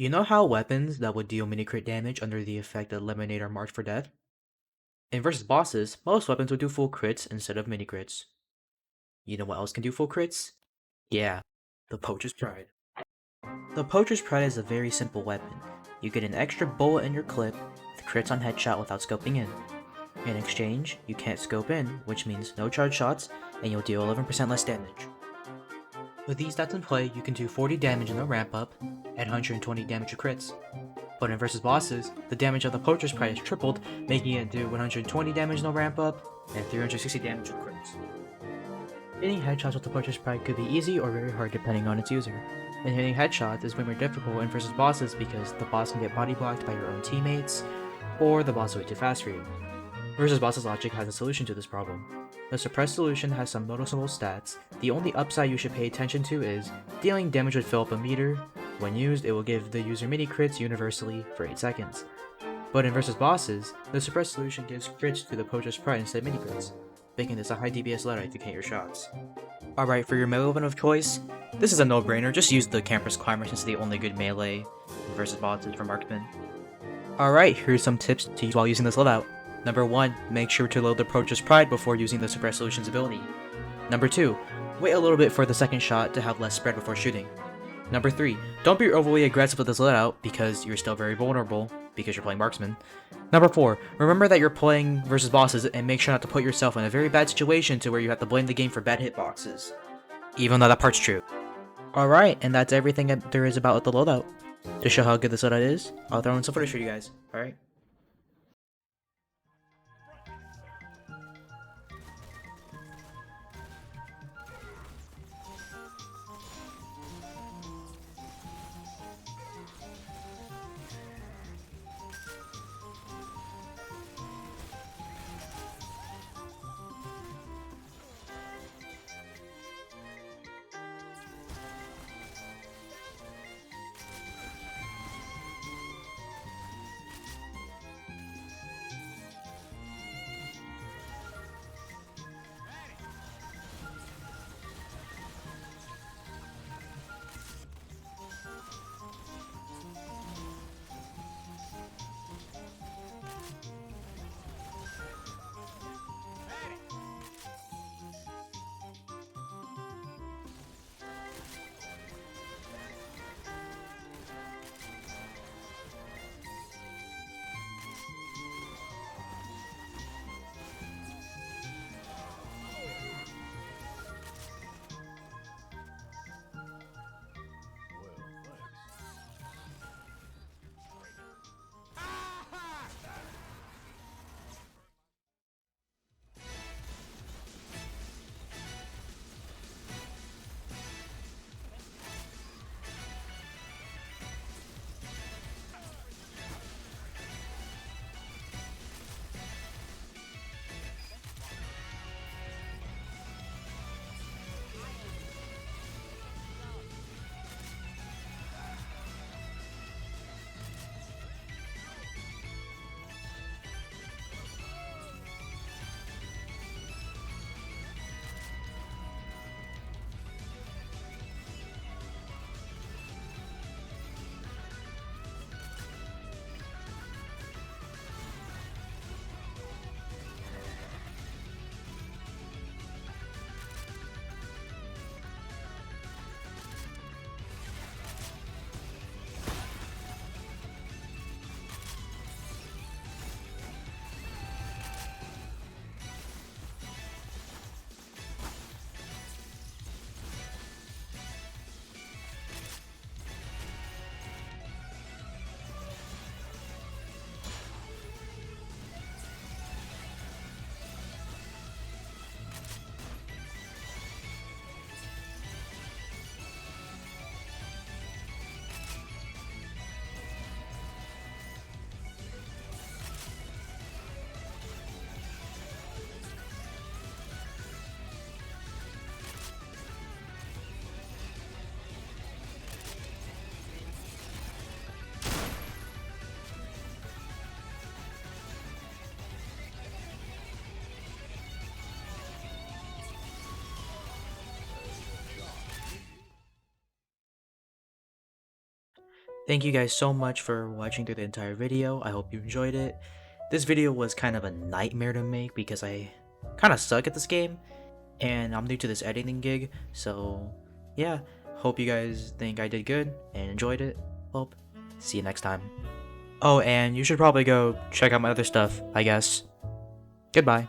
You know how weapons that would deal mini-crit damage under the effect eliminate are marked for death? In versus bosses, most weapons would do full crits instead of mini-crits. You know what else can do full crits? Yeah, the Poacher's Pride. The Poacher's Pride is a very simple weapon. You get an extra bullet in your clip with crits on headshot without scoping in. In exchange, you can't scope in, which means no charge shots, and you'll deal 11% less damage. With these stats in play, you can do 40 damage in the ramp up, and 120 damage to crits. But in versus bosses, the damage of the Poacher's Pride is tripled, making it do 120 damage in the ramp up, and 360 damage with crits. Hitting headshots with the Poacher's Pride could be easy or very hard depending on its user. And hitting headshots is way more difficult in versus bosses because the boss can get body blocked by your own teammates, or the boss is way too fast for you. Versus bosses logic has a solution to this problem. The suppressed solution has some noticeable stats. The only upside you should pay attention to is dealing damage would fill up a meter. When used, it will give the user mini crits universally for 8 seconds. But in versus bosses, the suppressed solution gives crits to the Poacher's Pride instead of mini crits, making this a high DPS loadout to count your shots. Alright, for your melee weapon of choice, this is a no-brainer, just use the Campus Climber since it's the only good melee versus bosses for marksman. Alright, here's some tips to use while using this loadout. Number 1, make sure to load the Poacher's Pride before using the suppressed solution's ability. Number 2, wait a little bit for the second shot to have less spread before shooting. Number 3, don't be overly aggressive with this loadout because you're still very vulnerable because you're playing marksman. Number 4, remember that you're playing versus bosses and make sure not to put yourself in a very bad situation to where you have to blame the game for bad hitboxes. Even though that part's true. Alright, and that's everything that there is about the loadout. To show how good this loadout is, I'll throw in some footage for you guys. Alright. Thank you guys so much for watching through the entire video. I hope you enjoyed it. This video was kind of a nightmare to make because I kind of suck at this game and I'm new to this editing gig. So yeah, hope you guys think I did good and enjoyed it. Hope. See you next time. Oh, and you should probably go check out my other stuff, I guess. Goodbye.